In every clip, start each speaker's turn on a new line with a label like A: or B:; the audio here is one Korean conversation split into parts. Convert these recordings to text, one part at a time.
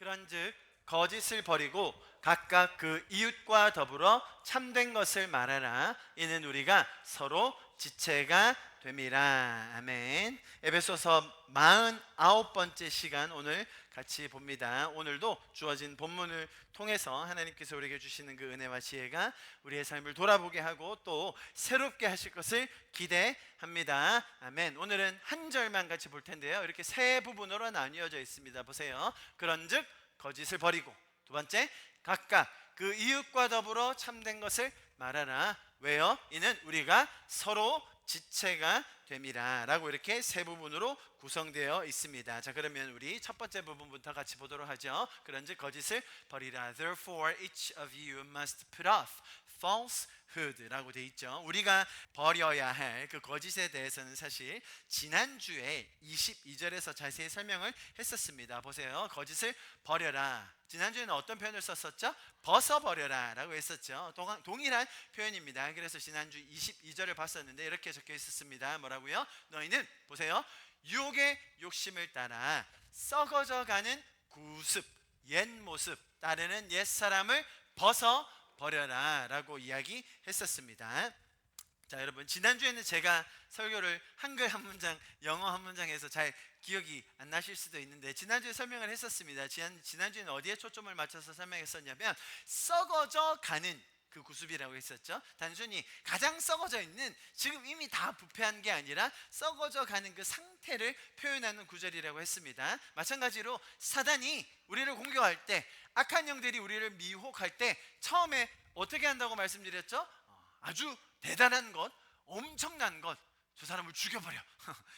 A: 그런즉 거짓을 버리고 각각 그 이웃과 더불어 참된 것을 말하라. 이는 우리가 서로 지체가 됨이라. 아멘. 에베소서 49번째 시간 오늘 같이 봅니다. 오늘도 주어진 본문을 통해서 하나님께서 우리에게 주시는 그 은혜와 지혜가 우리의 삶을 돌아보게 하고 또 새롭게 하실 것을 기대합니다. 아멘. 오늘은 한 절만 같이 볼 텐데요, 이렇게 세 부분으로 나뉘어져 있습니다. 보세요. 그런즉 거짓을 버리고, 두 번째, 각각 그 이웃과 더불어 참된 것을 말하라. 왜요? 이는 우리가 서로 지체가 됨이라 라고 이렇게 세 부분으로 구성되어 있습니다. 자, 그러면 우리 첫 번째 부분부터 같이 보도록 하죠. 그런즉 거짓을 버리라. Therefore each of you must put off falsehood라고 돼 있죠. 우리가 버려야 할 그 거짓에 대해서는 사실 지난주에 22절에서 자세히 설명을 했었습니다. 보세요. 거짓을 버려라. 지난주에는 어떤 표현을 썼었죠? 벗어버려라 라고 했었죠. 동일한 표현입니다. 그래서 지난주 22절을 봤었는데 이렇게 적혀 있었습니다. 뭐라고요? 너희는 보세요, 유혹의 욕심을 따라 썩어져 가는 구습, 옛 모습, 따르는 옛사람을 벗어버려라 라고 이야기했었습니다. 자, 여러분, 지난주에는 제가 설교를 한글 한 문장, 영어 한 문장에서 잘 기억이 안 나실 수도 있는데 지난주에 설명을 했었습니다. 지난주에는 어디에 초점을 맞춰서 설명했었냐면 썩어져 가는 그 구습이라고 했었죠. 단순히 가장 썩어져 있는, 지금 이미 다 부패한 게 아니라 썩어져 가는 그 상태를 표현하는 구절이라고 했습니다. 마찬가지로 사단이 우리를 공격할 때, 악한 영들이 우리를 미혹할 때 처음에 어떻게 한다고 말씀드렸죠? 아주 대단한 것, 엄청난 것, 저 사람을 죽여버려,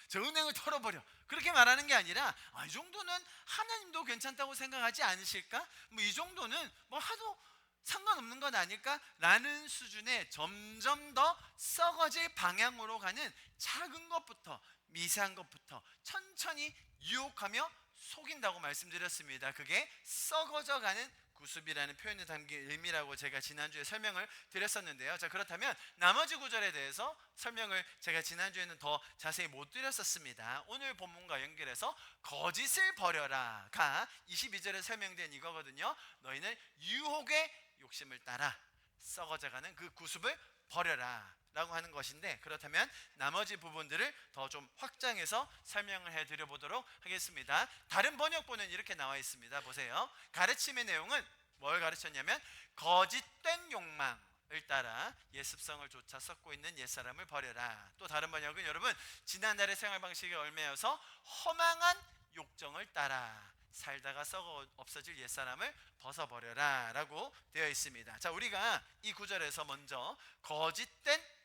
A: 저 은행을 털어버려, 그렇게 말하는 게 아니라 이 정도는 하나님도 괜찮다고 생각하지 않으실까? 뭐 이 정도는 뭐 하도 상관없는 건 아닐까? 라는 수준의 점점 더 썩어질 방향으로 가는 작은 것부터, 미세한 것부터 천천히 유혹하며 속인다고 말씀드렸습니다. 그게 썩어져 가는 구습이라는 표현에 담긴 의미라고 제가 지난주에 설명을 드렸었는데요. 자, 그렇다면 나머지 구절에 대해서 설명을 제가 지난주에는 더 자세히 못 드렸었습니다. 오늘 본문과 연결해서 거짓을 버려라가 22절에 설명된 이거거든요. 너희는 유혹의 욕심을 따라 썩어져가는 그 구습을 버려라 라고 하는 것인데, 그렇다면 나머지 부분들을 더 좀 확장해서 설명을 해드려 보도록 하겠습니다. 다른 번역본은 이렇게 나와 있습니다. 보세요. 가르침의 내용은 뭘 가르쳤냐면 거짓된 욕망을 따라 옛 습성을 쫓아 썩고 있는 옛사람을 버려라. 또 다른 번역은 여러분, 지난날의 생활 방식에 얽매여서 허망한 욕정을 따라 살다가 썩어 없어질 옛사람을 벗어버려라 라고 되어 있습니다. 자, 우리가 이 구절에서 먼저 거짓된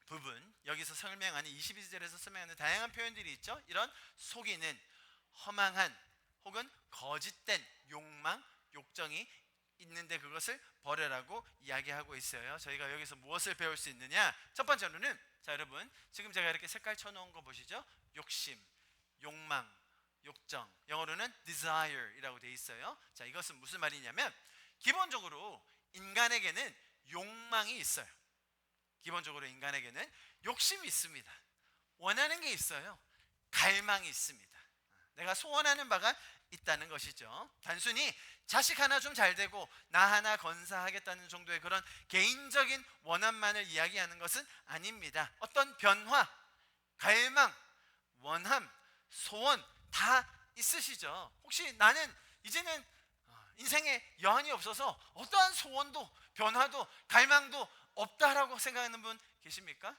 A: 부분, 여기서 설명하는 22절에서 설명하는 다양한 표현들이 있죠. 이런 속이는, 허망한 혹은 거짓된 욕망, 욕정이 있는데 그것을 버려라고 이야기하고 있어요. 저희가 여기서 무엇을 배울 수 있느냐? 첫 번째로는, 자 여러분, 지금 제가 이렇게 색깔 쳐놓은 거 보시죠? 욕심, 욕망, 욕정, 영어로는 desire이라고 되어 있어요. 자, 이것은 무슨 말이냐면 기본적으로 인간에게는 욕망이 있어요. 기본적으로 인간에게는 욕심이 있습니다. 원하는 게 있어요. 갈망이 있습니다. 내가 소원하는 바가 있다는 것이죠. 단순히 자식 하나 좀 잘 되고 나 하나 건사하겠다는 정도의 그런 개인적인 원함만을 이야기하는 것은 아닙니다. 어떤 변화, 갈망, 원함, 소원 다 있으시죠. 혹시 나는 이제는 인생에 여한이 없어서 어떠한 소원도 변화도 갈망도 없다라고 생각하는 분 계십니까?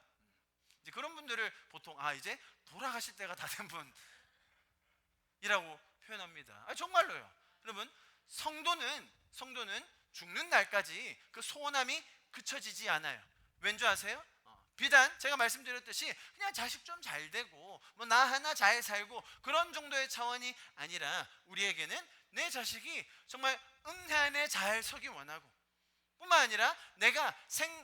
A: 이제 그런 분들을 보통 이제 돌아가실 때가 다 된 분이라고 표현합니다. 정말로요. 여러분, 성도는 죽는 날까지 그 소원함이 그쳐지지 않아요. 왠지 아세요? 비단 제가 말씀드렸듯이 그냥 자식 좀 잘 되고 뭐 나 하나 잘 살고 그런 정도의 차원이 아니라 우리에게는 내 자식이 정말 응안에 잘 서기 원하고, 뿐만 아니라 내가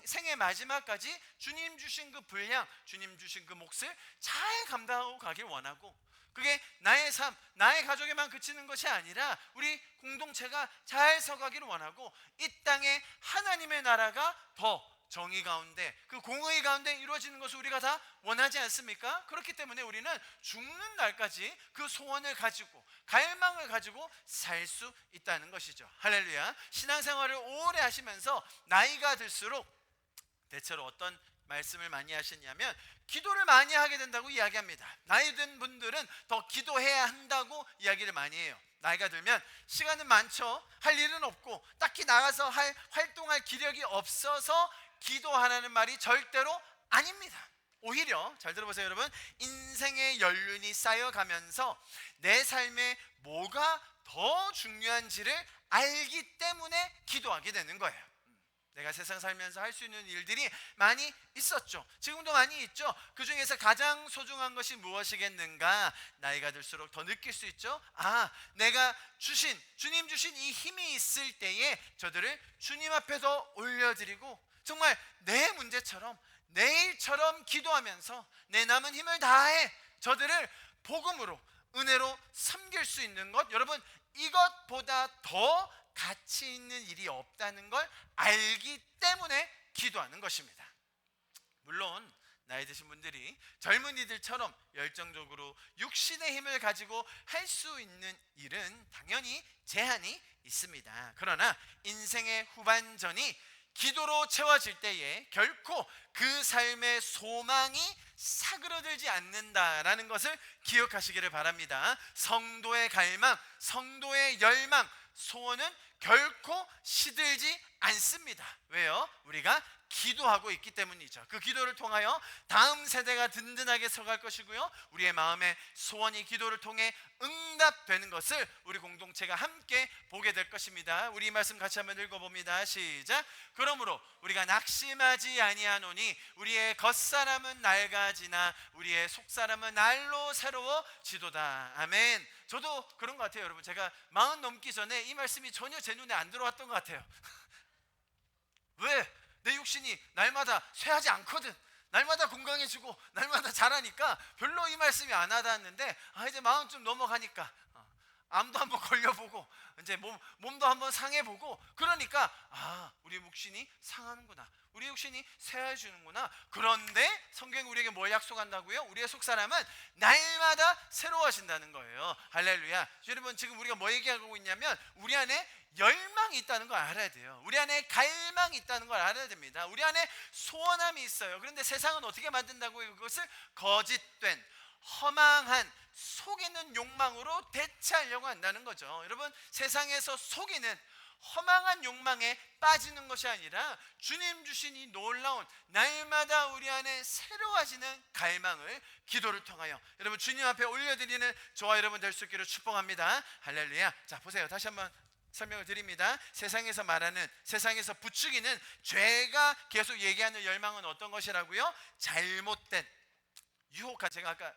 A: 생의 마지막까지 주님 주신 그 분량, 주님 주신 그 몫을 잘 감당하고 가길 원하고, 그게 나의 삶, 나의 가족에만 그치는 것이 아니라 우리 공동체가 잘 서가기를 원하고 이 땅에 하나님의 나라가 더 정의 가운데, 그 공의 가운데 이루어지는 것을 우리가 다 원하지 않습니까? 그렇기 때문에 우리는 죽는 날까지 그 소원을 가지고 갈망을 가지고 살 수 있다는 것이죠. 할렐루야. 신앙생활을 오래 하시면서 나이가 들수록 대체로 어떤 말씀을 많이 하시냐면 기도를 많이 하게 된다고 이야기합니다. 나이 든 분들은 더 기도해야 한다고 이야기를 많이 해요. 나이가 들면 시간은 많죠. 할 일은 없고 딱히 나가서 활동할 기력이 없어서 기도하라는 말이 절대로 아닙니다. 오히려 잘 들어보세요 여러분, 인생의 연륜이 쌓여가면서 내 삶에 뭐가 더 중요한지를 알기 때문에 기도하게 되는 거예요. 내가 세상 살면서 할 수 있는 일들이 많이 있었죠. 지금도 많이 있죠. 그 중에서 가장 소중한 것이 무엇이겠는가? 나이가 들수록 더 느낄 수 있죠. 내가 주님 주신 이 힘이 있을 때에 저들을 주님 앞에서 올려드리고 정말 내 문제처럼 내일처럼 기도하면서 내 남은 힘을 다해 저들을 복음으로 은혜로 섬길 수 있는 것, 여러분 이것보다 더 가치 있는 일이 없다는 걸 알기 때문에 기도하는 것입니다. 물론 나이 드신 분들이 젊은이들처럼 열정적으로 육신의 힘을 가지고 할 수 있는 일은 당연히 제한이 있습니다. 그러나 인생의 후반전이 기도로 채워질 때에 결코 그 삶의 소망이 사그러들지 않는다라는 것을 기억하시기를 바랍니다. 성도의 갈망, 성도의 열망, 소원은 결코 시들지 않습니다. 왜요? 우리가 기도하고 있기 때문이죠. 그 기도를 통하여 다음 세대가 든든하게 서갈 것이고요, 우리의 마음의 소원이 기도를 통해 응답되는 것을 우리 공동체가 함께 보게 될 것입니다. 우리 말씀 같이 한번 읽어봅니다. 시작. 그러므로 우리가 낙심하지 아니하노니 우리의 겉사람은 낡아지나 우리의 속사람은 날로 새로워지도다. 아멘. 저도 그런 것 같아요 여러분. 제가 40 넘기 전에 이 말씀이 전혀 제 눈에 안 들어왔던 것 같아요. 왜? 내 육신이 날마다 쇠하지 않거든. 날마다 건강해지고 날마다 자라니까 별로 이 말씀이 안 와닿았는데 이제 40 좀 넘어가니까 암도 한번 걸려보고 이제 몸도 한번 상해보고 그러니까 우리 육신이 상하는구나, 우리 육신이 쇠해지는구나. 그런데 성경이 우리에게 뭘 약속한다고요? 우리의 속사람은 날마다 새로워진다는 거예요. 할렐루야. 여러분 지금 우리가 뭐 얘기하고 있냐면 우리 안에 열망이 있다는 걸 알아야 돼요. 우리 안에 갈망이 있다는 걸 알아야 됩니다. 우리 안에 소원함이 있어요. 그런데 세상은 어떻게 만든다고요? 그것을 거짓된 허망한 속이는 욕망으로 대체하려고 한다는 거죠. 여러분 세상에서 속이는 허망한 욕망에 빠지는 것이 아니라 주님 주신 이 놀라운 날마다 우리 안에 새로워지는 갈망을 기도를 통하여 여러분 주님 앞에 올려드리는 저와 여러분 될 수 있기를 축복합니다. 할렐루야. 자 보세요. 다시 한번 설명을 드립니다. 세상에서 말하는, 세상에서 부추기는 죄가 계속 얘기하는 열망은 어떤 것이라고요? 잘못된 유혹한, 제가 아까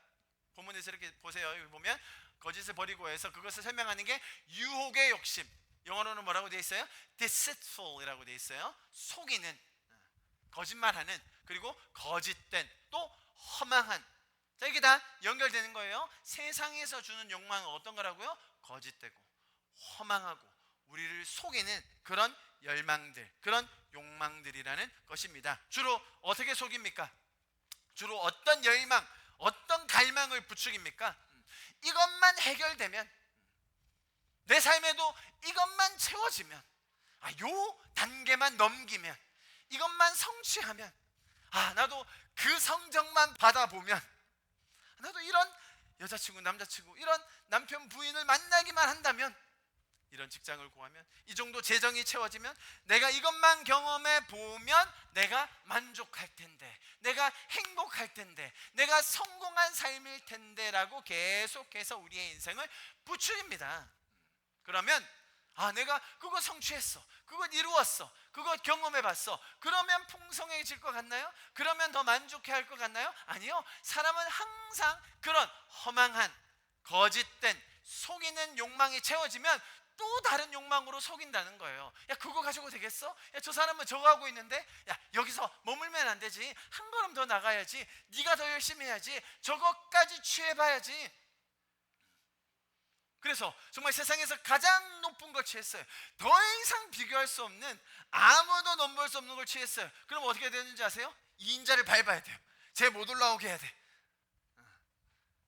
A: 본문에서 이렇게 보세요. 여기 보면 거짓을 버리고 해서 그것을 설명하는 게 유혹의 욕심, 영어로는 뭐라고 되어 있어요? deceitful이라고 되어 있어요. 속이는, 거짓말하는, 그리고 거짓된, 또 허망한. 자, 이게 다 연결되는 거예요. 세상에서 주는 욕망은 어떤 거라고요? 거짓되고 허망하고 우리를 속이는 그런 열망들, 그런 욕망들이라는 것입니다. 주로 어떻게 속입니까? 주로 어떤 열망, 어떤 갈망을 부추깁니까? 이것만 해결되면, 내 삶에도 이것만 채워지면, 요 단계만 넘기면, 이것만 성취하면, 나도 그 성적만 받아보면, 나도 이런 여자친구, 남자친구, 이런 남편, 부인을 만나기만 한다면, 이런 직장을 구하면, 이 정도 재정이 채워지면, 내가 이것만 경험해 보면 내가 만족할 텐데, 내가 행복할 텐데, 내가 성공한 삶일 텐데 라고 계속해서 우리의 인생을 부추깁니다. 그러면 내가 그거 성취했어, 그거 이루었어, 그거 경험해봤어, 그러면 풍성해질 것 같나요? 그러면 더 만족해 할 것 같나요? 아니요. 사람은 항상 그런 허망한 거짓된 속이는 욕망이 채워지면 또 다른 욕망으로 속인다는 거예요. 야, 그거 가지고 되겠어? 야, 저 사람은 저거 하고 있는데, 야, 여기서 머물면 안 되지, 한 걸음 더 나가야지, 네가 더 열심히 해야지, 저것까지 취해봐야지. 그래서 정말 세상에서 가장 높은 것 걸 취했어요. 더 이상 비교할 수 없는, 아무도 넘볼 수 없는 걸 취했어요. 그럼 어떻게 되는지 아세요? 이인자를 밟아야 돼요. 쟤 못 올라오게 해야 돼.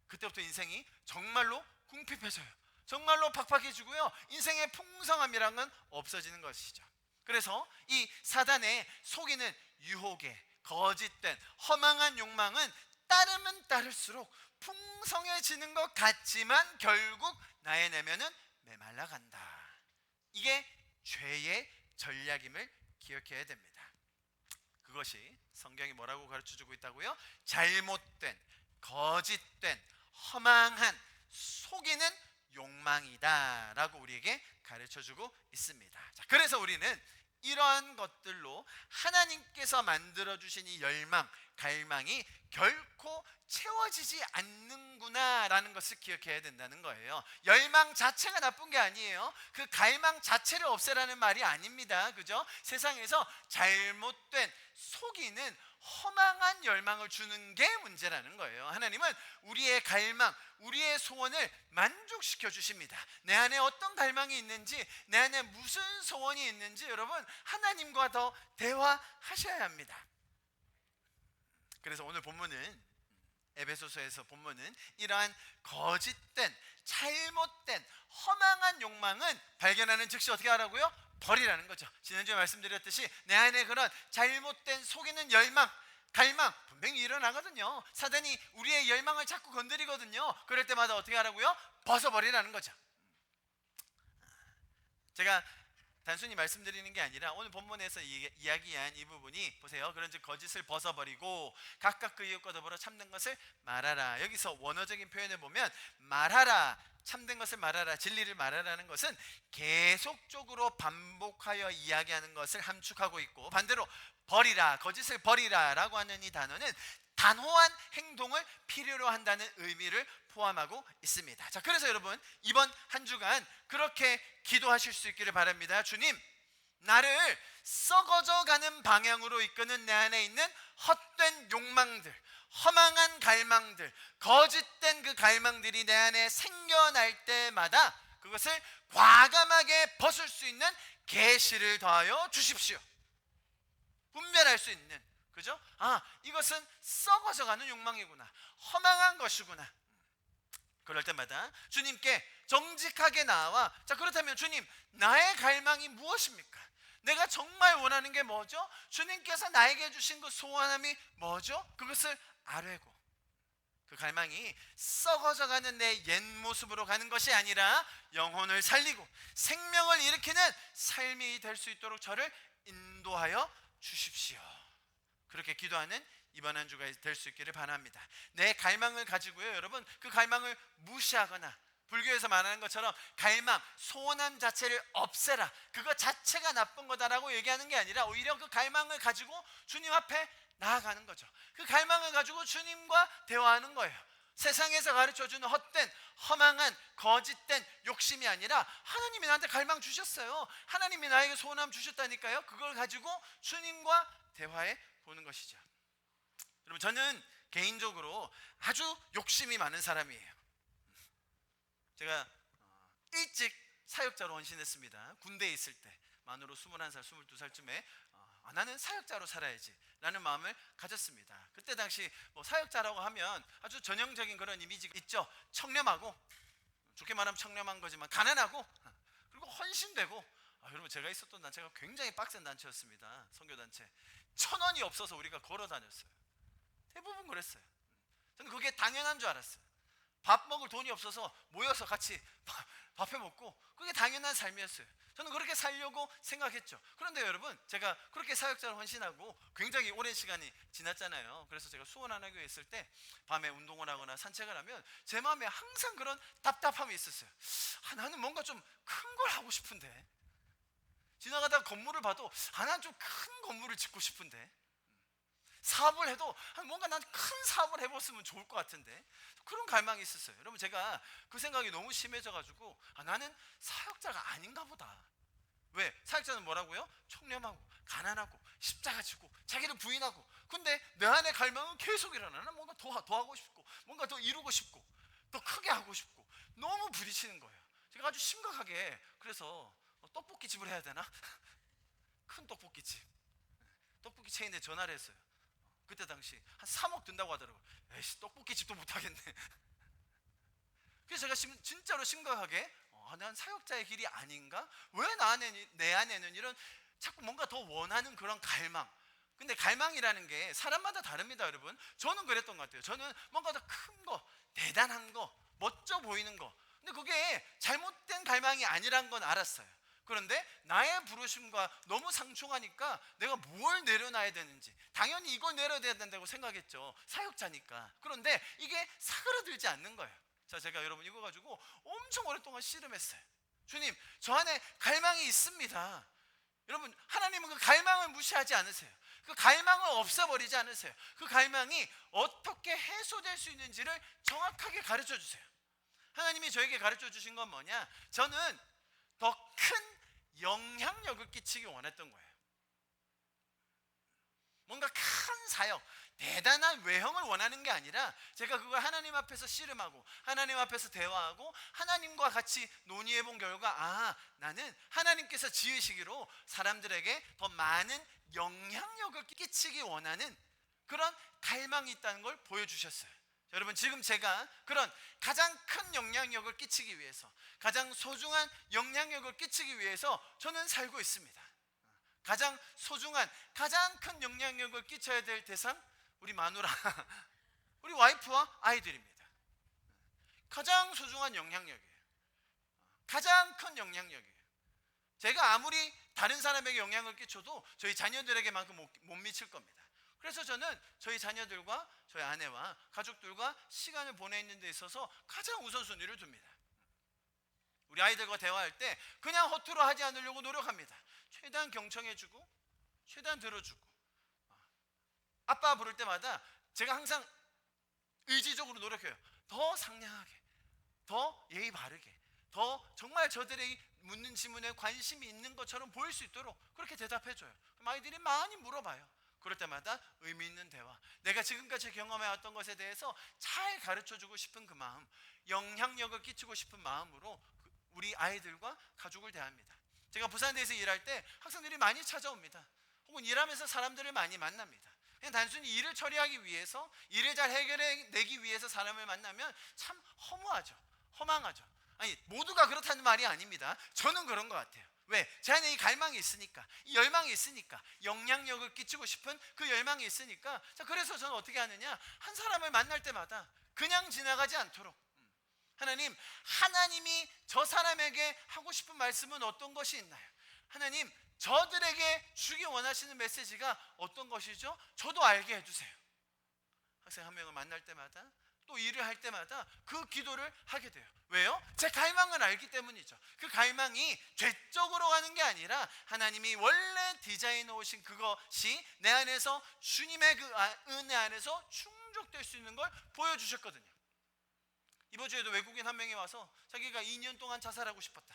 A: 그때부터 인생이 정말로 궁핍해져요. 정말로 팍팍해지고요, 인생의 풍성함이란 건 없어지는 것이죠. 그래서 이 사단의 속이는 유혹에 거짓된 허망한 욕망은 따르면 따를수록 풍성해지는 것 같지만 결국 나의 내면은 메말라 간다. 이게 죄의 전략임을 기억해야 됩니다. 그것이 성경이 뭐라고 가르쳐주고 있다고요? 잘못된, 거짓된, 허망한, 속이는 욕망이다 라고 우리에게 가르쳐주고 있습니다. 자, 그래서 우리는 이러한 것들로 하나님께서 만들어주신 이 열망, 갈망이 결코 채워지지 않는구나 라는 것을 기억해야 된다는 거예요. 열망 자체가 나쁜 게 아니에요. 그 갈망 자체를 없애라는 말이 아닙니다. 그죠? 세상에서 잘못된, 속이는 허망한 열망을 주는 게 문제라는 거예요. 하나님은 우리의 갈망, 우리의 소원을 만족시켜 주십니다. 내 안에 어떤 갈망이 있는지, 내 안에 무슨 소원이 있는지 여러분 하나님과 더 대화하셔야 합니다. 그래서 오늘 본문은, 에베소서에서 본문은 이러한 거짓된, 잘못된, 허망한 욕망은 발견하는 즉시 어떻게 하라고요? 버리라는 거죠. 지난주에 말씀드렸듯이 내 안에 그런 잘못된, 속이는 열망, 갈망 분명히 일어나거든요. 사단이 우리의 열망을 자꾸 건드리거든요. 그럴 때마다 어떻게 하라고요? 벗어버리라는 거죠. 제가 단순히 말씀드리는 게 아니라 오늘 본문에서 이야기한 이 부분이 보세요. 그런즉 거짓을 벗어버리고 각각 그 이웃과 더불어 참된 것을 말하라. 여기서 원어적인 표현을 보면 말하라, 참된 것을 말하라, 진리를 말하라는 것은 계속적으로 반복하여 이야기하는 것을 함축하고 있고, 반대로 버리라, 거짓을 버리라 라고 하는 이 단어는 단호한 행동을 필요로 한다는 의미를 포함하고 있습니다. 자, 그래서 여러분 이번 한 주간 그렇게 기도하실 수 있기를 바랍니다. 주님, 나를 썩어져가는 방향으로 이끄는 내 안에 있는 헛된 욕망들, 허망한 갈망들, 거짓된 그 갈망들이 내 안에 생겨날 때마다 그것을 과감하게 벗을 수 있는 계시를 더하여 주십시오. 분별할 수 있는, 그죠? 이것은 썩어져가는 욕망이구나, 허망한 것이구나. 그럴 때마다 주님께 정직하게 나와, 자, 그렇다면 주님, 나의 갈망이 무엇입니까? 내가 정말 원하는 게 뭐죠? 주님께서 나에게 주신 그 소원함이 뭐죠? 그것을 아뢰고, 그 갈망이 썩어져가는 내 옛 모습으로 가는 것이 아니라 영혼을 살리고 생명을 일으키는 삶이 될 수 있도록 저를 인도하여 주십시오. 그렇게 기도하는 이번 한 주가 될 수 있기를 바랍니다. 내 갈망을 가지고요, 여러분, 그 갈망을 무시하거나, 불교에서 말하는 것처럼 갈망, 소원함 자체를 없애라, 그것 자체가 나쁜 거다라고 얘기하는 게 아니라 오히려 그 갈망을 가지고 주님 앞에 나아가는 거죠. 그 갈망을 가지고 주님과 대화하는 거예요. 세상에서 가르쳐주는 헛된, 허망한, 거짓된 욕심이 아니라 하나님이 나한테 갈망 주셨어요. 하나님이 나에게 소원함 주셨다니까요. 그걸 가지고 주님과 대화해 보는 것이죠. 여러분, 저는 개인적으로 아주 욕심이 많은 사람이에요. 제가 일찍 사역자로 헌신했습니다. 군대에 있을 때 만으로 21살, 22살쯤에 나는 사역자로 살아야지 라는 마음을 가졌습니다. 그때 당시 사역자라고 하면 아주 전형적인 그런 이미지가 있죠. 청렴하고, 좋게 말하면 청렴한 거지만 가난하고, 그리고 헌신되고. 여러분, 제가 있었던 단체가 굉장히 빡센 단체였습니다. 선교단체. 1,000원이 없어서 우리가 걸어 다녔어요. 대부분 그랬어요. 저는 그게 당연한 줄 알았어요. 밥 먹을 돈이 없어서 모여서 같이 밥해 먹고, 그게 당연한 삶이었어요. 저는 그렇게 살려고 생각했죠. 그런데 여러분, 제가 그렇게 사역자로 헌신하고 굉장히 오랜 시간이 지났잖아요. 그래서 제가 수원하나교에 있을 때 밤에 운동을 하거나 산책을 하면 제 마음에 항상 그런 답답함이 있었어요. 나는 뭔가 좀 큰 걸 하고 싶은데, 지나가다가 건물을 봐도 나는 좀 큰 건물을 짓고 싶은데, 사업을 해도 뭔가 난 큰 사업을 해봤으면 좋을 것 같은데, 그런 갈망이 있었어요. 여러분, 제가 그 생각이 너무 심해져가지고 나는 사역자가 아닌가 보다. 왜? 사역자는 뭐라고요? 청렴하고 가난하고 십자가 지고 자기를 부인하고. 근데 내 안에 갈망은 계속 일어나. 나는 뭔가 더 하고 싶고, 뭔가 더 이루고 싶고, 더 크게 하고 싶고, 너무 부딪히는 거예요. 제가 아주 심각하게 그래서 떡볶이 집을 해야 되나? 큰 떡볶이집, 떡볶이 체인에 전화를 했어요. 그때 당시 한 3억 든다고 하더라고요. 에이씨, 떡볶이 집도 못하겠네. 그래서 제가 진짜로 심각하게 난 사역자의 길이 아닌가? 왜 내 안에는 이런 자꾸 뭔가 더 원하는 그런 갈망. 근데 갈망이라는 게 사람마다 다릅니다, 여러분. 저는 그랬던 것 같아요. 저는 뭔가 더 큰 거, 대단한 거, 멋져 보이는 거. 근데 그게 잘못된 갈망이 아니란 건 알았어요. 그런데 나의 부르심과 너무 상충하니까 내가 뭘 내려놔야 되는지, 당연히 이걸 내려야 된다고 생각했죠. 사역자니까. 그런데 이게 사그라들지 않는 거예요. 자, 제가 여러분 이거 가지고 엄청 오랫동안 씨름했어요. 주님, 저 안에 갈망이 있습니다. 여러분, 하나님은 그 갈망을 무시하지 않으세요. 그 갈망을 없애버리지 않으세요. 그 갈망이 어떻게 해소될 수 있는지를 정확하게 가르쳐 주세요. 하나님이 저에게 가르쳐 주신 건 뭐냐? 저는 더 큰 영향력을 끼치기 원했던 거예요. 뭔가 큰 사역, 대단한 외형을 원하는 게 아니라 제가 그걸 하나님 앞에서 씨름하고 하나님 앞에서 대화하고 하나님과 같이 논의해 본 결과, 나는 하나님께서 지으시기로 사람들에게 더 많은 영향력을 끼치기 원하는 그런 갈망이 있다는 걸 보여주셨어요. 여러분, 지금 제가 그런 가장 큰 영향력을 끼치기 위해서, 가장 소중한 영향력을 끼치기 위해서 저는 살고 있습니다. 가장 소중한, 가장 큰 영향력을 끼쳐야 될 대상, 우리 마누라, 우리 와이프와 아이들입니다. 가장 소중한 영향력이에요. 가장 큰 영향력이에요. 제가 아무리 다른 사람에게 영향을 끼쳐도 저희 자녀들에게만큼 못 미칠 겁니다. 그래서 저는 저희 자녀들과 저희 아내와 가족들과 시간을 보내는 데 있어서 가장 우선순위를 둡니다. 우리 아이들과 대화할 때 그냥 허투루 하지 않으려고 노력합니다. 최대한 경청해주고 최대한 들어주고, 아빠 부를 때마다 제가 항상 의지적으로 노력해요. 더 상냥하게, 더 예의 바르게, 더 정말 저들의 묻는 질문에 관심이 있는 것처럼 보일 수 있도록 그렇게 대답해줘요. 그럼 아이들이 많이 물어봐요. 그럴 때마다 의미 있는 대화, 내가 지금까지 경험해왔던 것에 대해서 잘 가르쳐주고 싶은 그 마음, 영향력을 끼치고 싶은 마음으로 우리 아이들과 가족을 대합니다. 제가 부산대에서 일할 때 학생들이 많이 찾아옵니다. 혹은 일하면서 사람들을 많이 만납니다. 그냥 단순히 일을 처리하기 위해서, 일을 잘 해결해내기 위해서 사람을 만나면 참 허무하죠. 허망하죠. 아니, 모두가 그렇다는 말이 아닙니다. 저는 그런 것 같아요. 왜? 제 안에 이 갈망이 있으니까, 이 열망이 있으니까, 영향력을 끼치고 싶은 그 열망이 있으니까. 자, 그래서 저는 어떻게 하느냐, 한 사람을 만날 때마다 그냥 지나가지 않도록, 하나님, 하나님이 저 사람에게 하고 싶은 말씀은 어떤 것이 있나요? 하나님, 저들에게 주기 원하시는 메시지가 어떤 것이죠? 저도 알게 해주세요. 학생 한 명을 만날 때마다, 또 일을 할 때마다 그 기도를 하게 돼요. 왜요? 제 갈망을 알기 때문이죠. 그 갈망이 죄적으로 가는 게 아니라 하나님이 원래 디자인해 오신 그것이 내 안에서, 주님의 그 은혜 안에서 충족될 수 있는 걸 보여주셨거든요. 이번 주에도 외국인 한 명이 와서 자기가 2년 동안 자살하고 싶었다.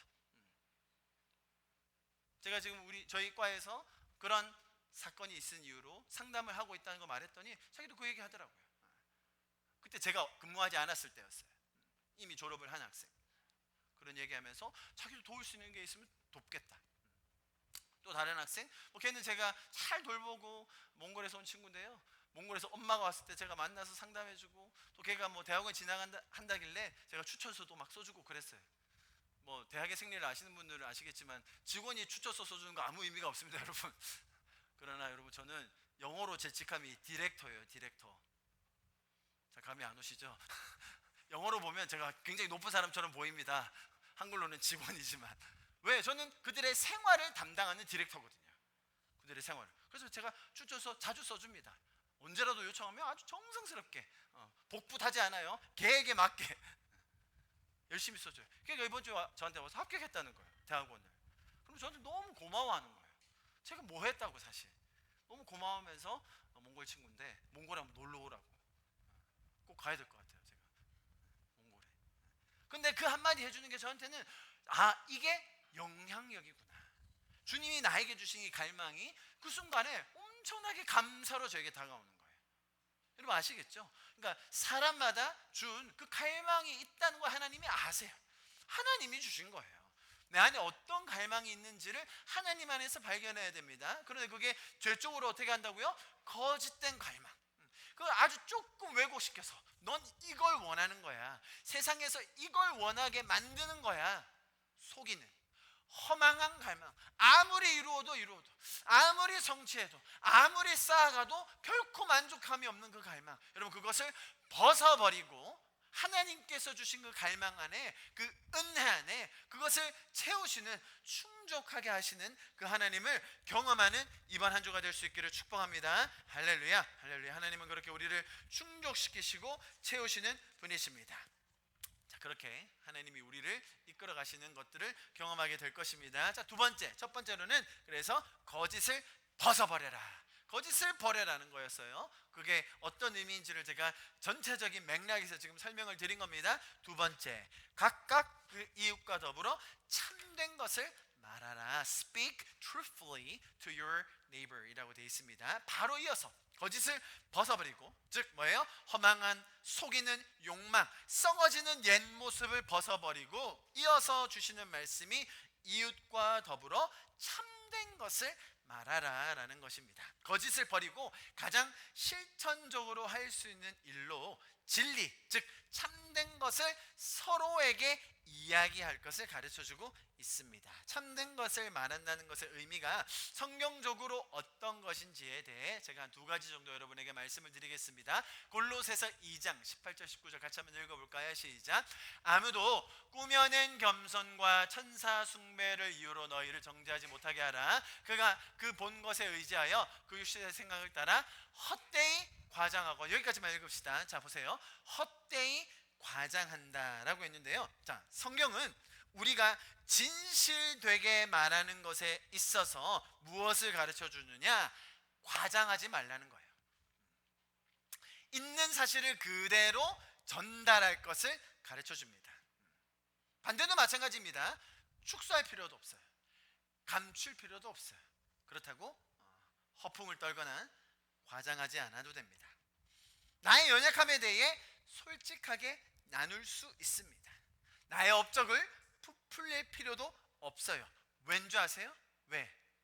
A: 제가 지금 저희 과에서 그런 사건이 있은 이유로 상담을 하고 있다는 거 말했더니 자기도 그 얘기 하더라고요. 그때 제가 근무하지 않았을 때였어요. 이미 졸업을 한 학생. 그런 얘기하면서 자기도 도울 수 있는 게 있으면 돕겠다. 또 다른 학생, 걔는 제가 잘 돌보고 몽골에서 온 친구인데요, 몽골에서 엄마가 왔을 때 제가 만나서 상담해주고, 또 걔가 대학원 진학한다길래 제가 추천서도 막 써주고 그랬어요. 대학의 생리를 아시는 분들은 아시겠지만 직원이 추천서 써주는 거 아무 의미가 없습니다, 여러분. 그러나 여러분, 저는 영어로 제 직함이 디렉터예요. 디렉터. 자, 감이 안 오시죠? 영어로 보면 제가 굉장히 높은 사람처럼 보입니다. 한글로는 직원이지만. 왜? 저는 그들의 생활을 담당하는 디렉터거든요. 그들의 생활을. 그래서 제가 추천서 자주 써줍니다. 언제라도 요청하면 아주 정성스럽게, 복붙하지 않아요. 계획에 맞게 열심히 써줘요. 그러니까 이번 주에 저한테 와서 합격했다는 거예요, 대학원을. 그럼 저한테 너무 고마워하는 거예요. 제가 뭐 했다고, 사실 너무 고마워하면서, 몽골 친구인데 몽골에 한번 놀러 오라고, 꼭 가야 될 것 같아요, 제가 몽골에. 근데 그 한마디 해주는 게 저한테는, 이게 영향력이구나. 주님이 나에게 주신 이 갈망이 그 순간에 엄청나게 감사로 저에게 다가오는 거예요. 여러분 아시겠죠? 그러니까 사람마다 준 그 갈망이 있다는 걸 하나님이 아세요. 하나님이 주신 거예요. 내 안에 어떤 갈망이 있는지를 하나님 안에서 발견해야 됩니다. 그런데 그게 죄 쪽으로 어떻게 한다고요? 거짓된 갈망. 그걸 아주 조금 왜곡시켜서 넌 이걸 원하는 거야, 세상에서 이걸 원하게 만드는 거야. 속이는 허망한 갈망. 아무리 이루어도 아무리 성취해도 아무리 쌓아가도 결코 만족함이 없는 그 갈망. 여러분, 그것을 벗어버리고 하나님께서 주신 그 갈망 안에, 그 은혜 안에 그것을 채우시는, 충족하게 하시는 그 하나님을 경험하는 이번 한 주가 될 수 있기를 축복합니다. 할렐루야, 할렐루야. 하나님은 그렇게 우리를 충족시키시고 채우시는 분이십니다. 자, 그렇게 하나님이 우리를 이끌어 가시는 것들을 경험하게 될 것입니다. 자, 두 번째, 첫 번째로는 그래서 거짓을 벗어버려라. 거짓을 버려라는 거였어요. 그게 어떤 의미인지를 제가 전체적인 맥락에서 지금 설명을 드린 겁니다. 두 번째, 각각 그 이웃과 더불어 참된 것을 말하라. Speak truthfully to your neighbor 이라고 되어 있습니다. 바로 이어서 거짓을 벗어버리고, 즉 뭐예요? 허망한, 속이는 욕망, 썩어지는 옛 모습을 벗어버리고 이어서 주시는 말씀이 이웃과 더불어 참된 것을 말하라 라는 것입니다. 거짓을 버리고 가장 실천적으로 할 수 있는 일로 진리, 즉 참된 것을 서로에게 이야기할 것을 가르쳐주고 있습니다. 참된 것을 말한다는 것의 의미가 성경적으로 어떤 것인지에 대해 제가 한 두 가지 정도 여러분에게 말씀을 드리겠습니다. 골로새서 2장 18절 19절 같이 한번 읽어볼까요? 시작. 아무도 꾸며낸 겸손과 천사 숭배를 이유로 너희를 정죄하지 못하게 하라. 그가 그 본 것에 의지하여 그 육신의 생각을 따라 헛되이 과장하고, 여기까지만 읽읍시다. 자, 보세요. 헛되이 과장한다라고 했는데요. 자, 성경은 우리가 진실되게 말하는 것에 있어서 무엇을 가르쳐 주느냐? 과장하지 말라는 거예요. 있는 사실을 그대로 전달할 것을 가르쳐 줍니다. 반대도 마찬가지입니다. 축소할 필요도 없어요. 감출 필요도 없어요. 그렇다고 허풍을 떨거나 과장하지 않아도 됩니다. 나의 연약함에 대해 솔직하게 나눌 수 있습니다. 나의 업적을 부풀릴 필요도 없어요. 왠지 아세요?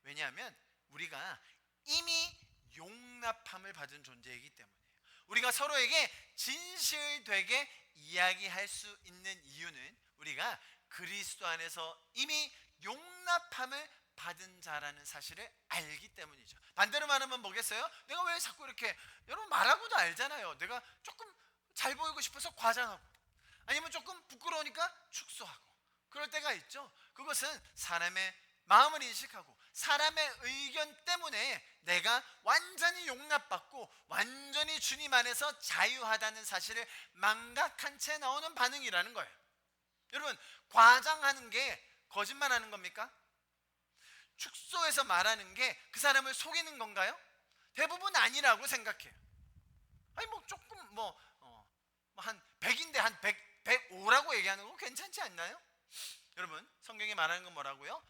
A: 왜냐하면 우리가 이미 용납함을 받은 존재이기 때문이에요. 우리가 서로에게 진실되게 이야기할 수 있는 이유는 우리가 그리스도 안에서 이미 용납함을 받은 자라는 사실을 알기 때문이죠. 반대로 말하면 뭐겠어요? 내가 왜 자꾸 이렇게, 여러분 말하고도 알잖아요. 내가 조금 잘 보이고 싶어서 과장하고, 아니면 조금 부끄러우니까 축소하고, 그럴 때가 있죠. 그것은 사람의 마음을 인식하고 사람의 의견 때문에 내가 완전히 용납받고 완전히 주님 안에서 자유하다는 사실을 망각한 채 나오는 반응이라는 거예요. 여러분, 과장하는 게 거짓말하는 겁니까? 축소해서 말하는 게 그 사람을 속이는 건가요? 대부분 아니라고 생각해요. 아니 뭐 조금 한 100인데 한 105라고 얘기하는 거 괜찮지 않나요? 여러분, 성경이 말하는 건 뭐라고요?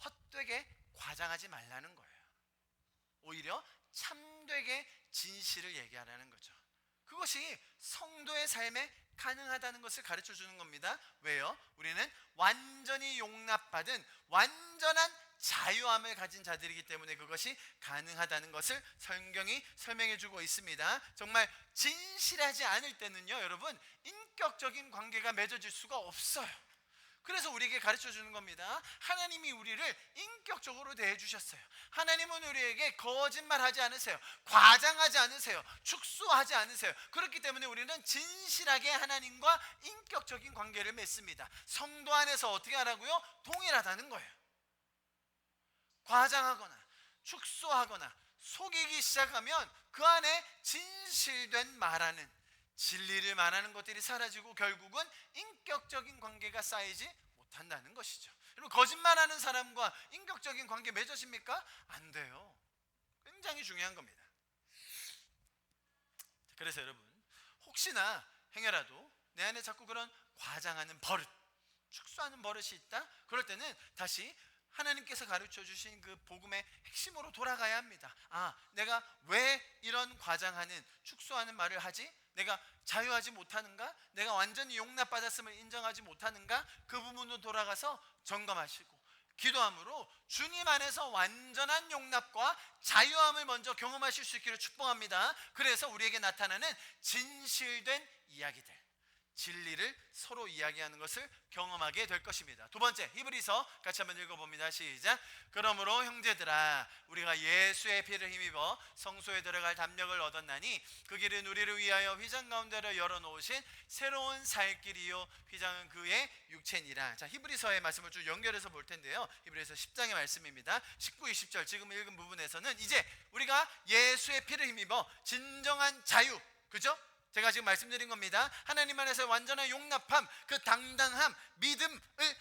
A: 헛되게 과장하지 말라는 거예요. 오히려 참되게 진실을 얘기하라는 거죠. 그것이 성도의 삶에 가능하다는 것을 가르쳐 주는 겁니다. 왜요? 우리는 완전히 용납받은 완전한 자유함을 가진 자들이기 때문에 그것이 가능하다는 것을 성경이 설명해 주고 있습니다. 정말 진실하지 않을 때는요, 여러분, 인격적인 관계가 맺어질 수가 없어요. 그래서 우리에게 가르쳐 주는 겁니다. 하나님이 우리를 인격적으로 대해 주셨어요. 하나님은 우리에게 거짓말하지 않으세요. 과장하지 않으세요. 축소하지 않으세요. 그렇기 때문에 우리는 진실하게 하나님과 인격적인 관계를 맺습니다. 성도 안에서 어떻게 하라고요? 동일하다는 거예요. 과장하거나 축소하거나 속이기 시작하면 그 안에 진실된 말하는, 진리를 말하는 것들이 사라지고 결국은 인격적인 관계가 쌓이지 못한다는 것이죠. 여러분, 거짓말하는 사람과 인격적인 관계 맺으십니까? 안 돼요. 굉장히 중요한 겁니다. 그래서 여러분, 혹시나 행여라도 내 안에 자꾸 그런 과장하는 버릇, 축소하는 버릇이 있다? 그럴 때는 다시 하나님께서 가르쳐 주신 그 복음의 핵심으로 돌아가야 합니다. 아, 내가 왜 이런 과장하는, 축소하는 말을 하지? 내가 자유하지 못하는가? 내가 완전히 용납받았음을 인정하지 못하는가? 그 부분으로 돌아가서 점검하시고 기도함으로 주님 안에서 완전한 용납과 자유함을 먼저 경험하실 수 있기를 축복합니다. 그래서 우리에게 나타나는 진실된 이야기들, 진리를 서로 이야기하는 것을 경험하게 될 것입니다. 두 번째, 히브리서 같이 한번 읽어봅니다. 시작. 그러므로 형제들아, 우리가 예수의 피를 힘입어 성소에 들어갈 담력을 얻었나니 그 길은 우리를 위하여 휘장 가운데로 열어놓으신 새로운 살 길이요 휘장은 그의 육체니라. 자, 히브리서의 말씀을 쭉 연결해서 볼 텐데요, 히브리서 10장의 말씀입니다. 19, 20절 지금 읽은 부분에서는 이제 우리가 예수의 피를 힘입어 진정한 자유, 그죠? 제가 지금 말씀드린 겁니다. 하나님 안에서 완전한 용납함, 그 당당함, 믿음을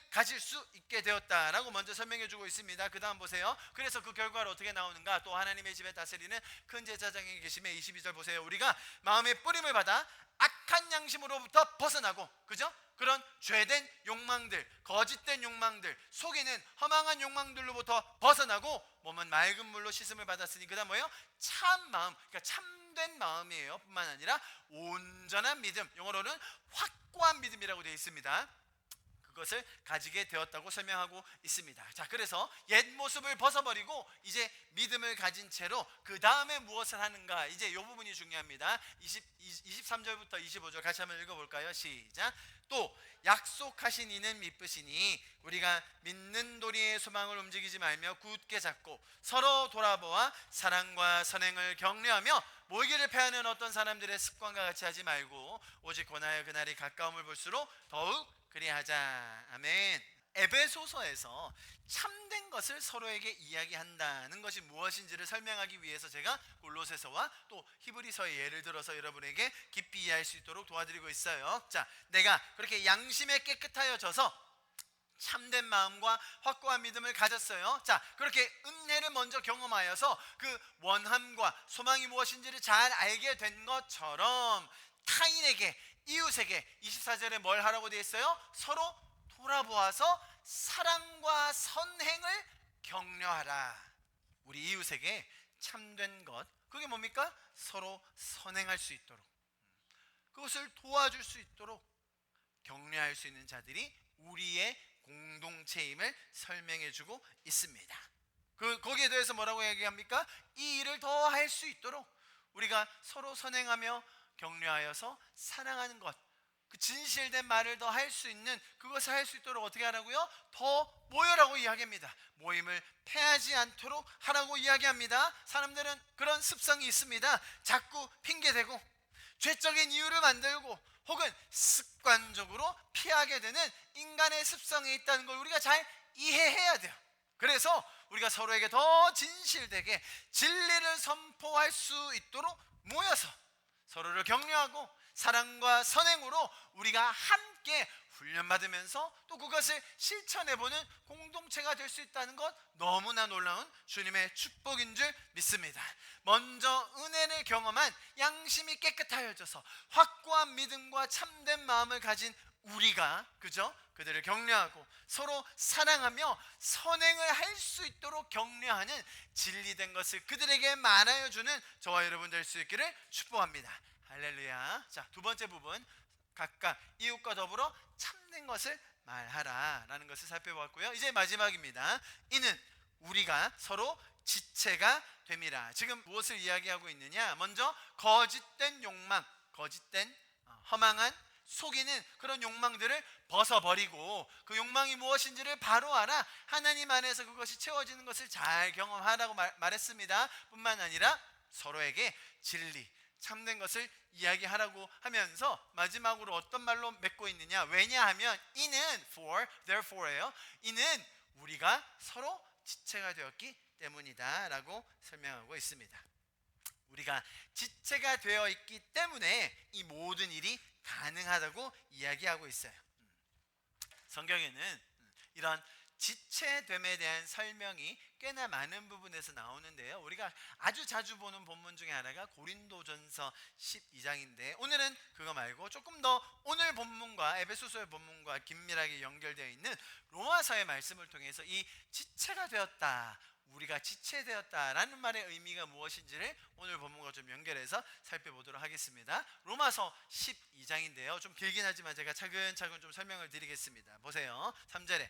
A: 가질 수 있게 되었다라고 먼저 설명해 주고 있습니다. 그 다음 보세요. 그래서 그 결과로 어떻게 나오는가? 또 하나님의 집에 다스리는 큰 제사장이 계심에 22절 보세요. 우리가 마음의 뿌림을 받아 악한 양심으로부터 벗어나고, 그죠? 그런 죄된 욕망들, 거짓된 욕망들, 속이는 허망한 욕망들로부터 벗어나고 몸은 맑은 물로 씻음을 받았으니 그 다음 뭐예요? 참 마음, 그러니까 참된 마음이에요. 뿐만 아니라 온전한 믿음, 영어로는 확고한 믿음이라고 되어 있습니다. 그것을 가지게 되었다고 설명하고 있습니다. 자, 그래서 옛 모습을 벗어버리고 이제 믿음을 가진 채로 그 다음에 무엇을 하는가, 이제 이 부분이 중요합니다. 23절부터 25절 같이 한번 읽어볼까요? 시작. 또 약속하신 이는 미쁘시니 우리가 믿는 도리의 소망을 움직이지 말며 굳게 잡고 서로 돌아보아 사랑과 선행을 격려하며 모이기를 패하는 어떤 사람들의 습관과 같이 하지 말고 오직 권하여 그날이 가까움을 볼수록 더욱 그리하자. 아멘. 에베소서에서 참된 것을 서로에게 이야기한다는 것이 무엇인지를 설명하기 위해서 제가 골로새서와 또 히브리서의 예를 들어서 여러분에게 깊이 이해할 수 있도록 도와드리고 있어요. 자, 내가 그렇게 양심에 깨끗하여져서 참된 마음과 확고한 믿음을 가졌어요. 자, 그렇게 은혜를 먼저 경험하여서 그 원함과 소망이 무엇인지를 잘 알게 된 것처럼 타인에게, 이웃에게 24절에 뭘 하라고 되어 있어요? 서로 돌아보아서 사랑과 선행을 격려하라. 우리 이웃에게 참된 것, 그게 뭡니까? 서로 선행할 수 있도록, 그것을 도와줄 수 있도록 격려할 수 있는 자들이 우리의 공동체임을 설명해주고 있습니다. 거기에 대해서 뭐라고 얘기합니까? 이 일을 더 할 수 있도록 우리가 서로 선행하며 격려하여서 사랑하는 것, 그 진실된 말을 더 할 수 있는, 그것을 할 수 있도록 어떻게 하라고요? 더 모여라고 이야기합니다. 모임을 패하지 않도록 하라고 이야기합니다. 사람들은 그런 습성이 있습니다. 자꾸 핑계대고 죄적인 이유를 만들고 혹은 습관적으로 피하게 되는 인간의 습성이 있다는 걸 우리가 잘 이해해야 돼요. 그래서 우리가 서로에게 더 진실되게 진리를 선포할 수 있도록 모여서 서로를 격려하고 사랑과 선행으로 우리가 함께 훈련받으면서 또 그것을 실천해보는 공동체가 될 수 있다는 것, 너무나 놀라운 주님의 축복인 줄 믿습니다. 먼저 은혜를 경험한 양심이 깨끗하여져서 확고한 믿음과 참된 마음을 가진 우리가, 그죠? 그들을 격려하고 서로 사랑하며 선행을 할 수 있도록 격려하는 진리된 것을 그들에게 말하여 주는 저와 여러분 될 수 있기를 축복합니다. 할렐루야. 자, 두 번째 부분, 각각 이웃과 더불어 참된 것을 말하라 라는 것을 살펴보았고요. 이제 마지막입니다. 이는 우리가 서로 지체가 됨이라. 지금 무엇을 이야기하고 있느냐? 먼저 거짓된 욕망, 거짓된 허망한 속이는 그런 욕망들을 벗어버리고 그 욕망이 무엇인지를 바로 알아 하나님 안에서 그것이 채워지는 것을 잘 경험하라고 말했습니다. 뿐만 아니라 서로에게 진리, 참된 것을 이야기하라고 하면서 마지막으로 어떤 말로 맺고 있느냐? 왜냐하면 이는 for, therefore예요. 이는 우리가 서로 지체가 되었기 때문이다 라고 설명하고 있습니다. 우리가 지체가 되어 있기 때문에 이 모든 일이 가능하다고 이야기하고 있어요. 성경에는 이런 지체됨에 대한 설명이 꽤나 많은 부분에서 나오는데요, 우리가 아주 자주 보는 본문 중에 하나가 고린도전서 12장인데 오늘은 그거 말고 조금 더 오늘 본문과 에베소서의 본문과 긴밀하게 연결되어 있는 로마서의 말씀을 통해서 이 지체가 되었다, 우리가 지체되었다라는 말의 의미가 무엇인지를 오늘 본문과 좀 연결해서 살펴보도록 하겠습니다. 로마서 12장인데요. 좀 길긴 하지만 제가 차근차근 좀 설명을 드리겠습니다. 보세요. 3절에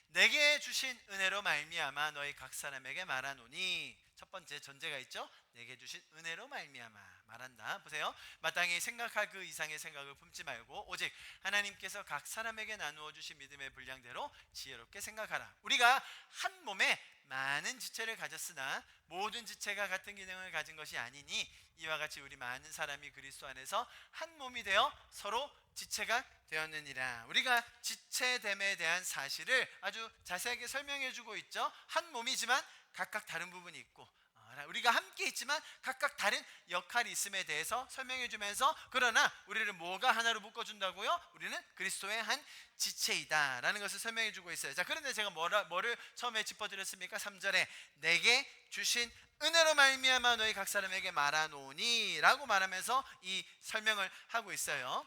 A: 내게 주신 은혜로 말미암아 너희 각 사람에게 말하노니, 첫 번째 전제가 있죠. 내게 주신 은혜로 말미암아 말한다. 보세요. 마땅히 생각할 그 이상의 생각을 품지 말고 오직 하나님께서 각 사람에게 나누어 주신 믿음의 분량대로 지혜롭게 생각하라. 우리가 한 몸에 많은 지체를 가졌으나 모든 지체가 같은 기능을 가진 것이 아니니 이와 같이 우리 많은 사람이 그리스도 안에서 한 몸이 되어 서로 지체가 되었느니라. 우리가 지체됨에 대한 사실을 아주 자세하게 설명해 주고 있죠. 한 몸이지만 각각 다른 부분이 있고, 우리가 함께 있지만 각각 다른 역할이 있음에 대해서 설명해 주면서, 그러나 우리를 뭐가 하나로 묶어준다고요? 우리는 그리스도의 한 지체이다 라는 것을 설명해 주고 있어요. 자, 그런데 제가 뭐를 처음에 짚어드렸습니까? 3절에 내게 주신 은혜로 말미암아 너희 각 사람에게 말하노니 라고 말하면서 이 설명을 하고 있어요.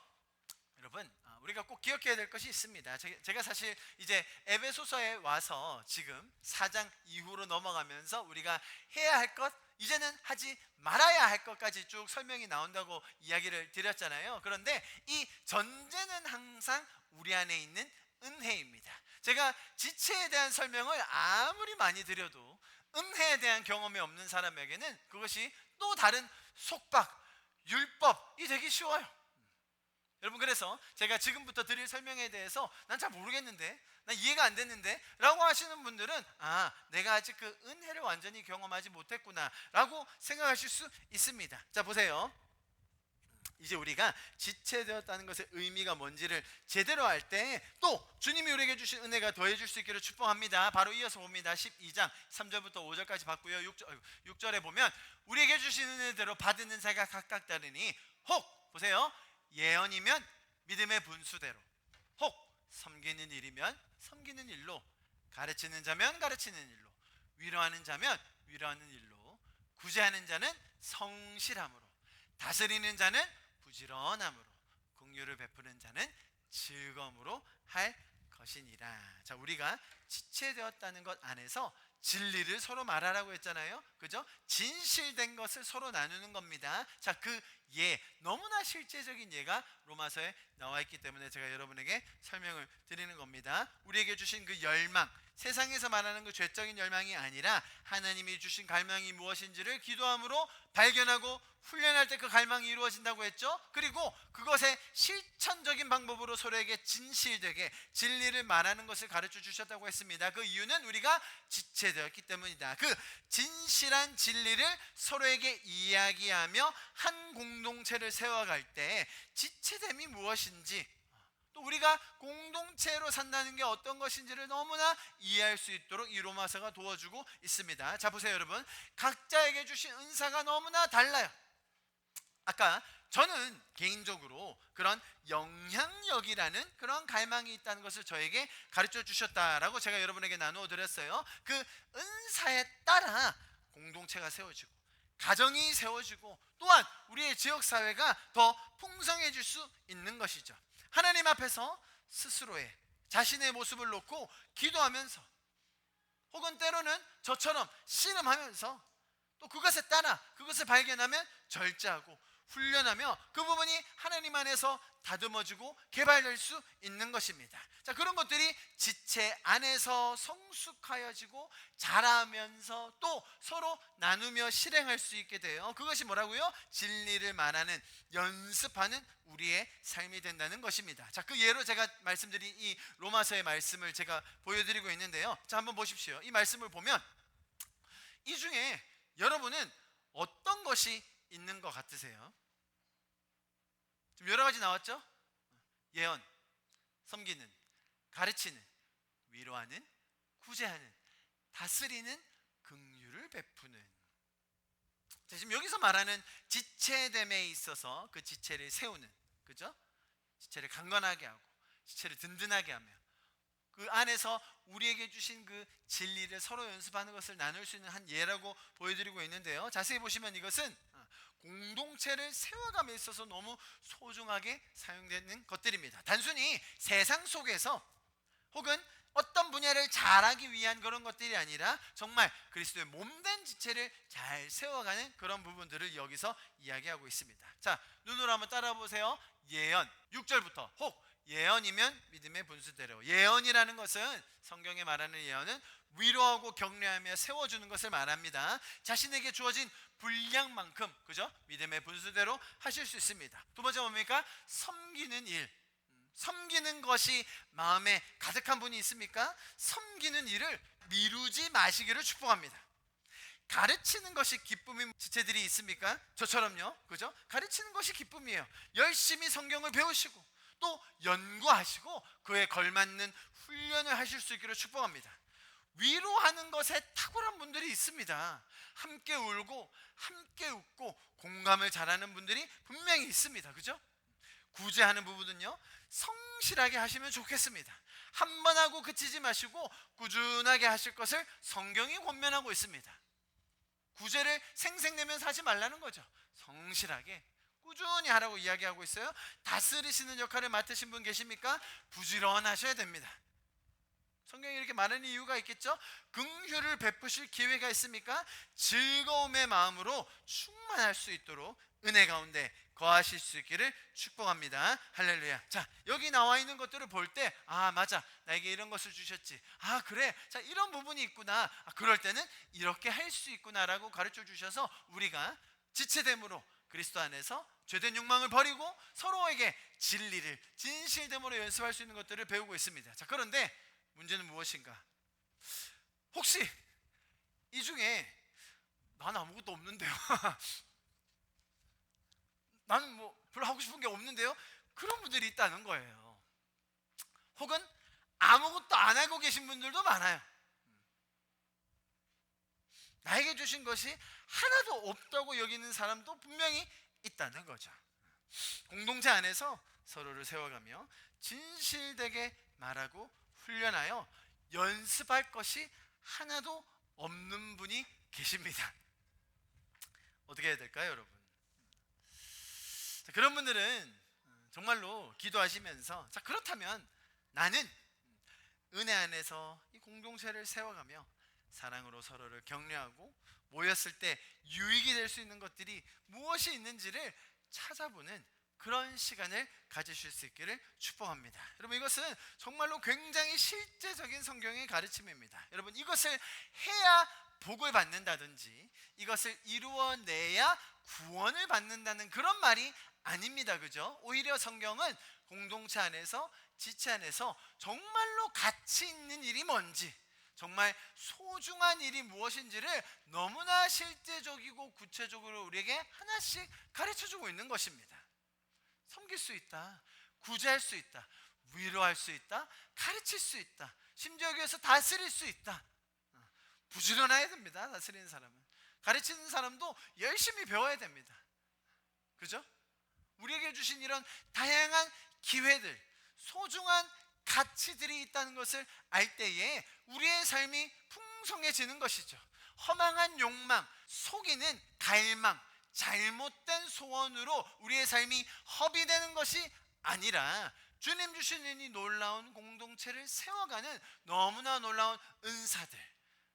A: 여러분, 우리가 꼭 기억해야 될 것이 있습니다. 제가 사실 이제 에베소서에 와서 지금 4장 이후로 넘어가면서 우리가 해야 할 것, 이제는 하지 말아야 할 것까지 쭉 설명이 나온다고 이야기를 드렸잖아요. 그런데 이 전제는 항상 우리 안에 있는 은혜입니다. 제가 지체에 대한 설명을 아무리 많이 드려도 은혜에 대한 경험이 없는 사람에게는 그것이 또 다른 속박, 율법이 되기 쉬워요. 여러분, 그래서 제가 지금부터 드릴 설명에 대해서 난 잘 모르겠는데, 난 이해가 안 됐는데 라고 하시는 분들은 내가 아직 그 은혜를 완전히 경험하지 못했구나 라고 생각하실 수 있습니다. 자, 보세요. 이제 우리가 지체되었다는 것의 의미가 뭔지를 제대로 알 때 또 주님이 우리에게 주신 은혜가 더해질 수 있기를 축복합니다. 바로 이어서 봅니다. 12장 3절부터 5절까지 봤고요. 6절에 보면 우리에게 주신 은혜대로 받은 은사가 각각 다르니 혹, 보세요, 예언이면 믿음의 분수대로, 혹 섬기는 일이면 섬기는 일로, 가르치는 자면 가르치는 일로, 위로하는 자면 위로하는 일로, 구제하는 자는 성실함으로, 다스리는 자는 부지런함으로, 긍휼을 베푸는 자는 즐거움으로 할 것이니라. 자, 우리가 지체되었다는 것 안에서 진리를 서로 말하라고 했잖아요. 그죠? 진실된 것을 서로 나누는 겁니다. 자, 그 너무나 실제적인 예가 로마서에 나와 있기 때문에 제가 여러분에게 설명을 드리는 겁니다. 우리에게 주신 그 열망, 세상에서 말하는 그 죄적인 열망이 아니라 하나님이 주신 갈망이 무엇인지를 기도함으로 발견하고 훈련할 때 그 갈망이 이루어진다고 했죠. 그리고 그것의 실천적인 방법으로 서로에게 진실되게 진리를 말하는 것을 가르쳐 주셨다고 했습니다. 그 이유는 우리가 지체되었기 때문이다. 그 진실한 진리를 서로에게 이야기하며 한 공동체를 세워갈 때 지체됨이 무엇인지, 또 우리가 공동체로 산다는 게 어떤 것인지를 너무나 이해할 수 있도록 이 로마서가 도와주고 있습니다. 자, 보세요 여러분, 각자에게 주신 은사가 너무나 달라요. 아까 저는 개인적으로 그런 영향력이라는 그런 갈망이 있다는 것을 저에게 가르쳐 주셨다라고 제가 여러분에게 나누어 드렸어요. 그 은사에 따라 공동체가 세워지고 가정이 세워지고 또한 우리의 지역사회가 더 풍성해질 수 있는 것이죠. 하나님 앞에서 스스로의 자신의 모습을 놓고 기도하면서, 혹은 때로는 저처럼 씨름하면서, 또 그것에 따라 그것을 발견하면 절제하고 훈련하며 그 부분이 하나님 안에서 다듬어지고 개발될 수 있는 것입니다. 자, 그런 것들이 지체 안에서 성숙하여지고 자라면서 또 서로 나누며 실행할 수 있게 돼요. 그것이 뭐라고요? 진리를 말하는, 연습하는 우리의 삶이 된다는 것입니다. 자, 그 예로 제가 말씀드린 이 로마서의 말씀을 제가 보여드리고 있는데요. 자, 한번 보십시오. 이 말씀을 보면 이 중에 여러분은 어떤 것이 있는 것 같으세요? 좀 여러 가지 나왔죠? 예언, 섬기는, 가르치는, 위로하는, 구제하는, 다스리는, 긍휼을 베푸는. 자, 지금 여기서 말하는 지체됨에 있어서 그 지체를 세우는, 그죠? 지체를 강건하게 하고 지체를 든든하게 하며 그 안에서 우리에게 주신 그 진리를 서로 연습하는 것을 나눌 수 있는 한 예라고 보여드리고 있는데요. 자세히 보시면 이것은 공동체를 세워감에 있어서 너무 소중하게 사용되는 것들입니다. 단순히 세상 속에서 혹은 어떤 분야를 잘하기 위한 그런 것들이 아니라 정말 그리스도의 몸된 지체를 잘 세워가는 그런 부분들을 여기서 이야기하고 있습니다. 자, 눈으로 한번 따라 보세요. 예언 6절부터 혹 예언이면 믿음의 분수대로. 예언이라는 것은 성경에 말하는 예언은 위로하고 격려하며 세워주는 것을 말합니다. 자신에게 주어진 분량만큼, 그죠? 믿음의 분수대로 하실 수 있습니다. 두 번째 뭡니까? 섬기는 일. 섬기는 것이 마음에 가득한 분이 있습니까? 섬기는 일을 미루지 마시기를 축복합니다. 가르치는 것이 기쁨인 지체들이 있습니까? 저처럼요, 그죠? 가르치는 것이 기쁨이에요. 열심히 성경을 배우시고 또 연구하시고 그에 걸맞는 훈련을 하실 수 있기를 축복합니다. 위로하는 것에 탁월한 분들이 있습니다. 함께 울고 함께 웃고 공감을 잘하는 분들이 분명히 있습니다. 그죠? 구제하는 부분은요, 성실하게 하시면 좋겠습니다. 한 번 하고 그치지 마시고 꾸준하게 하실 것을 성경이 권면하고 있습니다. 구제를 생색내면서 하지 말라는 거죠. 성실하게 꾸준히 하라고 이야기하고 있어요. 다스리시는 역할을 맡으신 분 계십니까? 부지런하셔야 됩니다. 성경이 이렇게 말하는 이유가 있겠죠. 긍휼을 베푸실 기회가 있습니까? 즐거움의 마음으로 충만할 수 있도록 은혜 가운데 거하실 수 있기를 축복합니다. 할렐루야. 자, 여기 나와 있는 것들을 볼 때, 아 맞아, 나에게 이런 것을 주셨지. 아 그래, 자 이런 부분이 있구나. 아, 그럴 때는 이렇게 할 수 있구나라고 가르쳐 주셔서 우리가 지체됨으로 그리스도 안에서 죄된 욕망을 버리고 서로에게 진리를 진실됨으로 연습할 수 있는 것들을 배우고 있습니다. 자, 그런데 문제는 무엇인가? 혹시 이 중에 난 아무것도 없는데요. 나는 뭐 별로 하고 싶은 게 없는데요. 그런 분들이 있다는 거예요. 혹은 아무것도 안 하고 계신 분들도 많아요. 나에게 주신 것이 하나도 없다고 여기는 사람도 분명히 있다는 거죠. 공동체 안에서 서로를 세워가며 진실되게 말하고 훈련하여 연습할 것이 하나도 없는 분이 계십니다. 어떻게 해야 될까요, 여러분? 자, 그런 분들은 정말로 기도하시면서, 자 그렇다면 나는 은혜 안에서 이 공동체를 세워가며 사랑으로 서로를 격려하고 모였을 때 유익이 될 수 있는 것들이 무엇이 있는지를 찾아보는 그런 시간을 가지실 수 있기를 축복합니다. 여러분, 이것은 정말로 굉장히 실제적인 성경의 가르침입니다. 여러분, 이것을 해야 복을 받는다든지 이것을 이루어내야 구원을 받는다는 그런 말이 아닙니다. 그죠? 오히려 성경은 공동체 안에서, 지체 안에서 정말로 가치 있는 일이 뭔지, 정말 소중한 일이 무엇인지를 너무나 실제적이고 구체적으로 우리에게 하나씩 가르쳐주고 있는 것입니다. 섬길 수 있다, 구제할 수 있다, 위로할 수 있다, 가르칠 수 있다, 심지어 여기에서 다스릴 수 있다. 부지런해야 됩니다. 다스리는 사람은. 가르치는 사람도 열심히 배워야 됩니다. 그죠? 우리에게 주신 이런 다양한 기회들, 소중한 가치들이 있다는 것을 알 때에 우리의 삶이 풍성해지는 것이죠. 허망한 욕망, 속이는 갈망, 잘못된 소원으로 우리의 삶이 허비되는 것이 아니라 주님 주시는 이 놀라운 공동체를 세워가는 너무나 놀라운 은사들,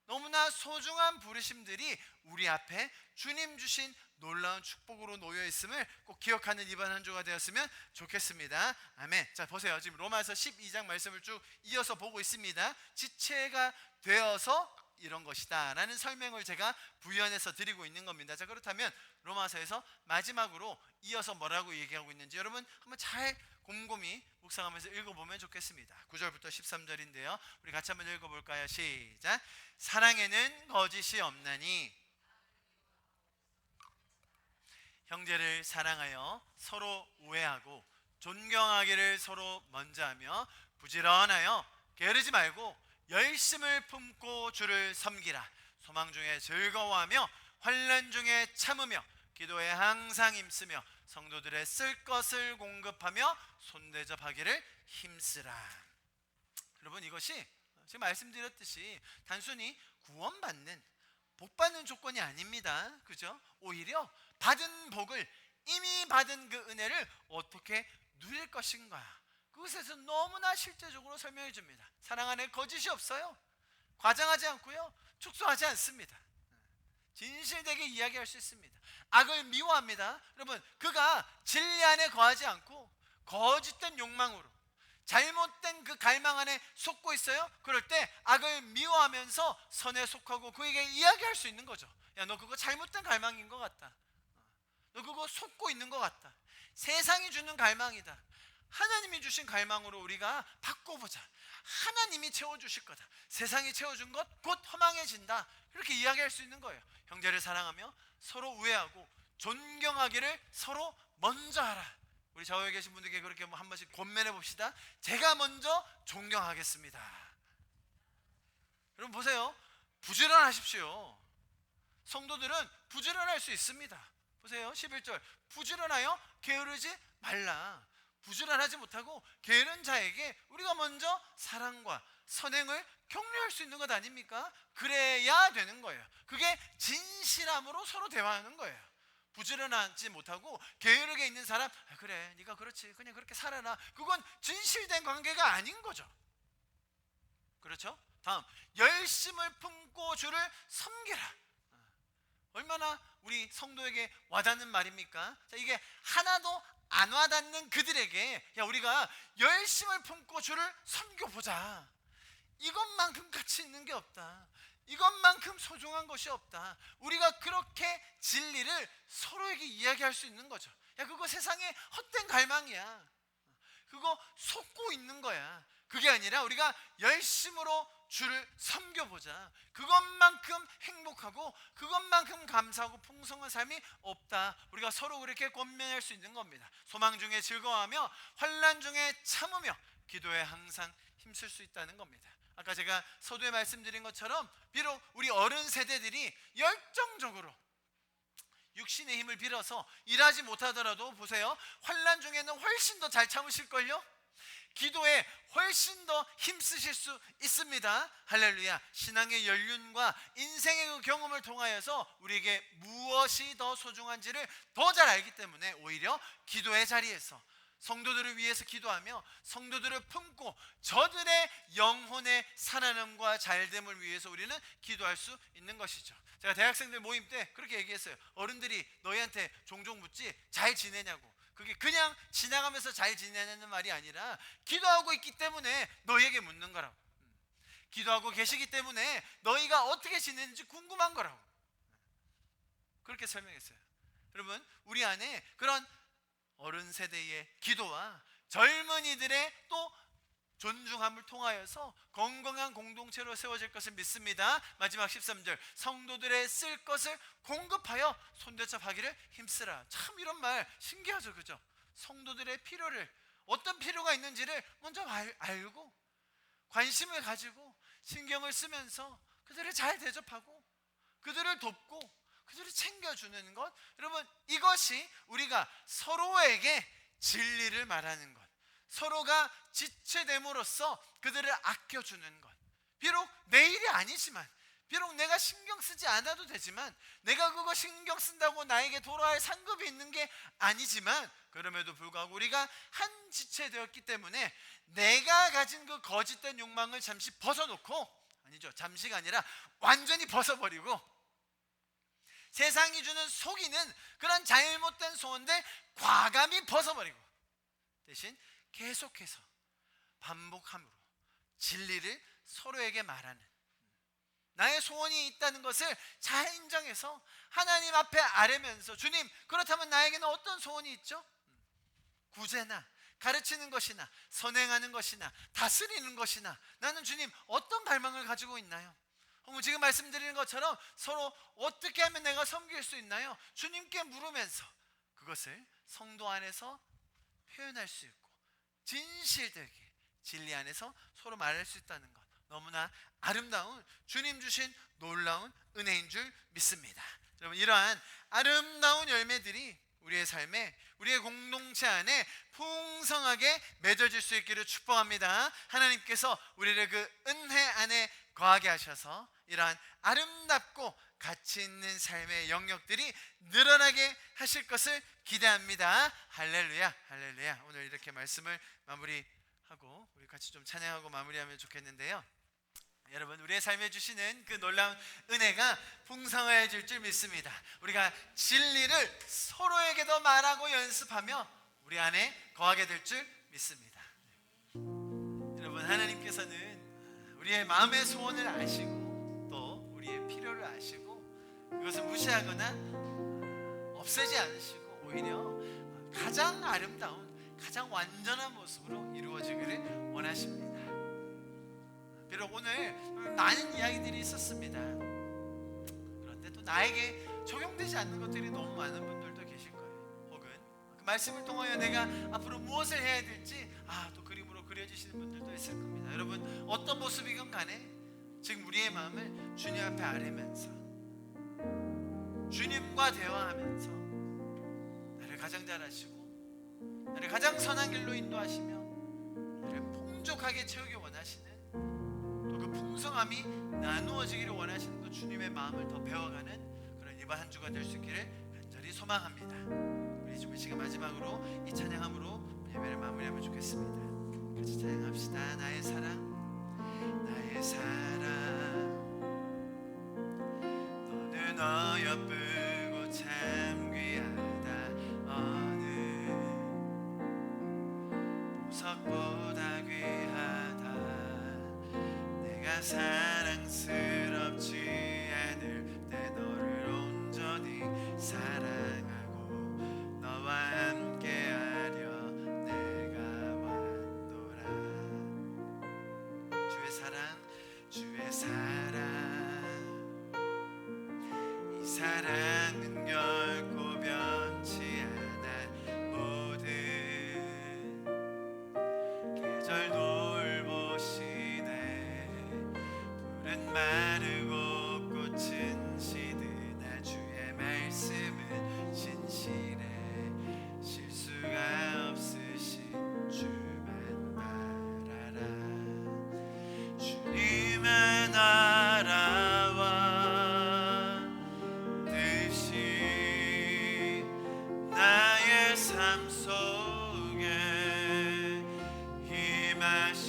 A: 너무나 소중한 부르심들이 우리 앞에 주님 주신 놀라운 축복으로 놓여 있음을 꼭 기억하는 이번 한 주가 되었으면 좋겠습니다. 아멘. 자, 보세요. 지금 로마서 12장 말씀을 쭉 이어서 보고 있습니다. 지체가 되어서 이런 것이다 라는 설명을 제가 부연해서 드리고 있는 겁니다. 자, 그렇다면 로마서에서 마지막으로 이어서 뭐라고 얘기하고 있는지 여러분 한번 잘 곰곰이 묵상하면서 읽어보면 좋겠습니다. 9절부터 13절인데요 우리 같이 한번 읽어볼까요? 시작. 사랑에는 거짓이 없나니 형제를 사랑하여 서로 우애하고 존경하기를 서로 먼저 하며 부지런하여 게으르지 말고 열심을 품고 주를 섬기라. 소망 중에 즐거워하며 환난 중에 참으며 기도에 항상 힘쓰며 성도들의 쓸 것을 공급하며 손대접하기를 힘쓰라. 여러분, 이것이 지금 말씀드렸듯이 단순히 구원받는, 복받는 조건이 아닙니다. 그죠? 오히려 받은 복을, 이미 받은 그 은혜를 어떻게 누릴 것인가, 그것에서 너무나 실제적으로 설명해 줍니다. 사랑 안에 거짓이 없어요. 과장하지 않고요, 축소하지 않습니다. 진실되게 이야기할 수 있습니다. 악을 미워합니다. 여러분, 그가 진리 안에 거하지 않고 거짓된 욕망으로 잘못된 그 갈망 안에 속고 있어요. 그럴 때 악을 미워하면서 선에 속하고 그에게 이야기할 수 있는 거죠. 야, 너 그거 잘못된 갈망인 것 같다. 너 그거 속고 있는 것 같다. 세상이 주는 갈망이다. 하나님이 주신 갈망으로 우리가 바꿔보자. 하나님이 채워주실 거다. 세상이 채워준 것 곧 허망해진다. 이렇게 이야기할 수 있는 거예요. 형제를 사랑하며 서로 우애하고 존경하기를 서로 먼저 하라. 우리 좌우에 계신 분들께 그렇게 한 번씩 권면해 봅시다. 제가 먼저 존경하겠습니다. 여러분 보세요. 부지런하십시오. 성도들은 부지런할 수 있습니다. 보세요. 11절 부지런하여 게으르지 말라. 부지런하지 못하고 게으른 자에게 우리가 먼저 사랑과 선행을 격려할 수 있는 것 아닙니까? 그래야 되는 거예요. 그게 진실함으로 서로 대화하는 거예요. 부지런하지 못하고 게으르게 있는 사람, 그래 네가 그렇지, 그냥 그렇게 살아라. 그건 진실된 관계가 아닌 거죠. 그렇죠? 다음, 열심을 품고 주를 섬기라. 얼마나 우리 성도에게 와닿는 말입니까? 자, 이게 하나도 안 와닿는 그들에게, 야, 우리가 열심을 품고 주를 섬겨보자. 이것만큼 가치 있는 게 없다. 이것만큼 소중한 것이 없다. 우리가 그렇게 진리를 서로에게 이야기할 수 있는 거죠. 야, 그거 세상에 헛된 갈망이야. 그거 속고 있는 거야. 그게 아니라 우리가 열심으로 주를 섬겨보자. 그것만큼 행복하고 그것만큼 감사하고 풍성한 삶이 없다. 우리가 서로 그렇게 권면할 수 있는 겁니다. 소망 중에 즐거워하며 환난 중에 참으며 기도에 항상 힘쓸 수 있다는 겁니다. 아까 제가 서두에 말씀드린 것처럼 비록 우리 어른 세대들이 열정적으로 육신의 힘을 빌어서 일하지 못하더라도 보세요, 환난 중에는 훨씬 더 잘 참으실걸요? 기도에 훨씬 더 힘쓰실 수 있습니다. 할렐루야. 신앙의 연륜과 인생의 그 경험을 통하여서 우리에게 무엇이 더 소중한지를 더 잘 알기 때문에 오히려 기도의 자리에서 성도들을 위해서 기도하며 성도들을 품고 저들의 영혼의 살아남과 잘됨을 위해서 우리는 기도할 수 있는 것이죠. 제가 대학생들 모임 때 그렇게 얘기했어요. 어른들이 너희한테 종종 묻지 잘 지내냐고. 그게 그냥 지나가면서 잘 지내냐는 말이 아니라 기도하고 있기 때문에 너희에게 묻는 거라고. 기도하고 계시기 때문에 너희가 어떻게 지내는지 궁금한 거라고. 그렇게 설명했어요. 여러분, 우리 안에 그런 어른 세대의 기도와 젊은이들의 또 존중함을 통하여서 건강한 공동체로 세워질 것을 믿습니다. 마지막 13절 성도들의 쓸 것을 공급하여 손대접하기를 힘쓰라. 참 이런 말 신기하죠, 그죠? 성도들의 필요를, 어떤 필요가 있는지를 먼저 알고 관심을 가지고 신경을 쓰면서 그들을 잘 대접하고 그들을 돕고 그들을 챙겨주는 것, 여러분 이것이 우리가 서로에게 진리를 말하는 것, 서로가 지체됨으로써 그들을 아껴주는 것. 비록 내 일이 아니지만, 비록 내가 신경 쓰지 않아도 되지만, 내가 그거 신경 쓴다고 나에게 돌아갈 상급이 있는 게 아니지만, 그럼에도 불구하고 우리가 한 지체되었기 때문에 내가 가진 그 거짓된 욕망을 잠시 벗어놓고, 아니죠, 잠시가 아니라 완전히 벗어버리고 세상이 주는 속이는 그런 잘못된 소원들 과감히 벗어버리고 대신 계속해서 반복함으로 진리를 서로에게 말하는, 나의 소원이 있다는 것을 잘 인정해서 하나님 앞에 아뢰면서, 주님 그렇다면 나에게는 어떤 소원이 있죠? 구제나 가르치는 것이나 선행하는 것이나 다스리는 것이나 나는 주님 어떤 갈망을 가지고 있나요? 지금 말씀드리는 것처럼 서로 어떻게 하면 내가 섬길 수 있나요? 주님께 물으면서 그것을 성도 안에서 표현할 수 있고 진실되게 진리 안에서 서로 말할 수 있다는 것, 너무나 아름다운 주님 주신 놀라운 은혜인 줄 믿습니다. 여러분, 이러한 아름다운 열매들이 우리의 삶에, 우리의 공동체 안에 풍성하게 맺어질 수 있기를 축복합니다. 하나님께서 우리를 그 은혜 안에 거하게 하셔서 이러한 아름답고 가치 있는 삶의 영역들이 늘어나게 하실 것을 기대합니다. 할렐루야, 할렐루야. 오늘 이렇게 말씀을 마무리 하고 우리 같이 좀 찬양하고 마무리하면 좋겠는데요. 여러분, 우리의 삶에 주시는 그 놀라운 은혜가 풍성해질 줄 믿습니다. 우리가 진리를 서로에게도 말하고 연습하며 우리 안에 거하게 될 줄 믿습니다. 여러분, 하나님께서는 우리의 마음의 소원을 아시고 또 우리의 필요를 아시고 그것을 무시하거나 없애지 않으시고 오히려 가장 아름다운, 가장 완전한 모습으로 이루어지기를 원하십니다. 비록 오늘 많은 이야기들이 있었습니다. 그런데 또 나에게 적용되지 않는 것들이 너무 많은 분들도 계실 거예요. 혹은 그 말씀을 통하여 내가 앞으로 무엇을 해야 될지 또 그림으로 그려지시는 분들도 있을 겁니다. 여러분, 어떤 모습이건 간에 지금 우리의 마음을 주님 앞에 아뢰면서 주님과 대화하면서 나를 가장 잘 아시고 나를 가장 선한 길로 인도하시며 나를 풍족하게 채우기 원하시는 또 그 풍성함이 나누어지기를 원하시는 그 주님의 마음을 더 배워가는 그런 이번 한 주가 될 수 있기를 간절히 소망합니다. 우리 지금 시간 마지막으로 이 찬양함으로 예배를 마무리하면 좋겠습니다. 같이 찬양합시다. 나의 사랑, 나의 사랑, 너는 어여쁘고 참 귀하다. 어느 보석보다 귀하다. 내가 사랑스럽지 않을 때 너를 온전히 사랑하고 너와 함께하려 내가 왔노라. 주의 사랑, 주의 사랑, 이 사랑은 결코 변치 않아. 모든 계절 돌보시네. 푸른 마르고 꽃은 시드나 주의 말씀은 진실해. 실수가 없으신 주만 바라라. 주님의 나라와 뜻이 나의 삶 속에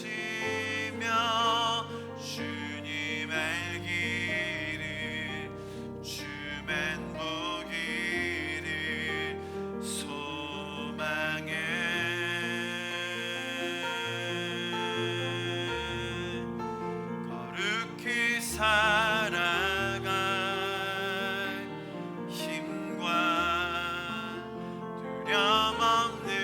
A: 임하시며 주님 알기를 주만 보기를 소망해. 거룩히 살아갈 힘과 두려움 없는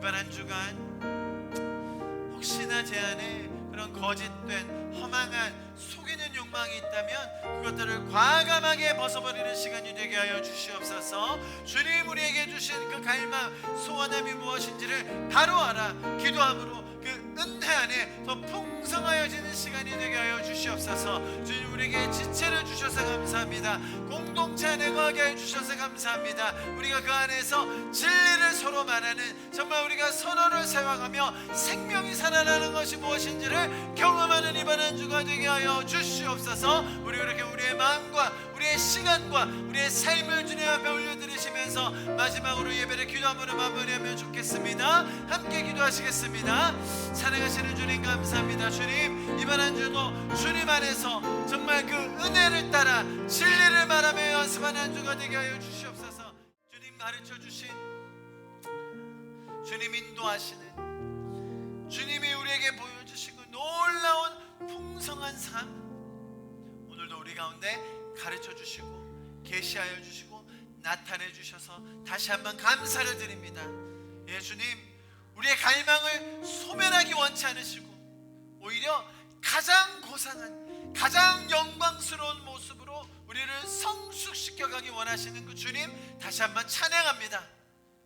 A: 이번 한 주간 혹시나 제 안에 그런 거짓된 허망한 속이는 욕망이 있다면 그것들을 과감하게 벗어버리는 시간이 되게 하여 주시옵소서. 주님 우리에게 주신 그 갈망 소원함이 무엇인지를 바로 알아 기도함으로 그 은혜 안에 더 풍성하여지는 시간이 되게 하여 주시옵소서. 주님 우리에게 지체를 주셔서 감사합니다. 공동체 안에 거하게 해 주셔서 감사합니다. 우리가 그 안에서 진리를 서로 말하는, 정말 우리가 서로를 생각하며 생명이 살아나는 것이 무엇인지를 경험하는 이번 한 주가 되게 하여 주시옵소서. 우리 그렇게 우리의 마음과 우리의 시간과 우리의 삶을 주님 앞에 올려드리시면서 마지막으로 예배를 기도함으로 마무리하면 좋겠습니다. 함께 기도하시겠습니다. 사랑하시는 주님 감사합니다. 주님 이번 한 주도 주님 안에서 정말 그 은혜를 따라 진리를 말하며 연습하는 한 주가 되게 하여 주시옵소서. 주님 가르쳐 주신, 주님 인도하시는, 주님이 우리에게 보여주시고 놀라운 풍성한 삶, 오늘도 우리 가운데 가르쳐 주시고 계시하여 주시고 나타내 주셔서 다시 한번 감사를 드립니다. 예, 주님 우리의 갈망을 소멸하기 원치 않으시고 오히려 가장 고상한, 가장 영광스러운 모습으로 우리를 성숙시켜가기 원하시는 그 주님 다시 한번 찬양합니다.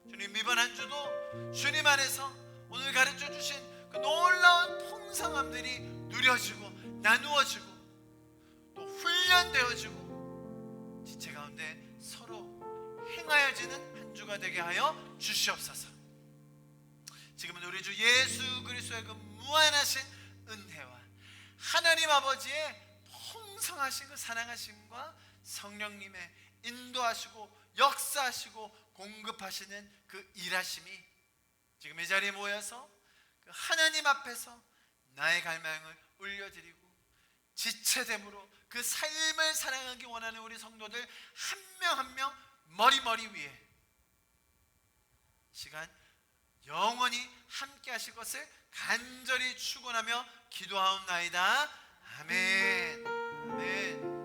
A: 주님 이번 한 주도 주님 안에서 오늘 가르쳐 주신 그 놀라운 풍성함들이 누려지고 나누어지고 또 훈련되어지고 지체 가운데 서로 행하여지는 한 주가 되게 하여 주시옵소서. 지금은 우리 주 예수 그리스도의 그 무한하신 은혜와 하나님 아버지의 풍성하신 그 사랑하심과 성령님의 인도하시고 역사하시고 공급하시는 그 일하심이 지금 이 자리에 모여서 그 하나님 앞에서 나의 갈망을 올려드리고 지체됨으로 그 삶을 사랑하기 원하는 우리 성도들 한 명 한 명 머리 위에 시간 영원히 함께 하실 것을 간절히 축원하며 기도하옵나이다. 아멘. 아멘.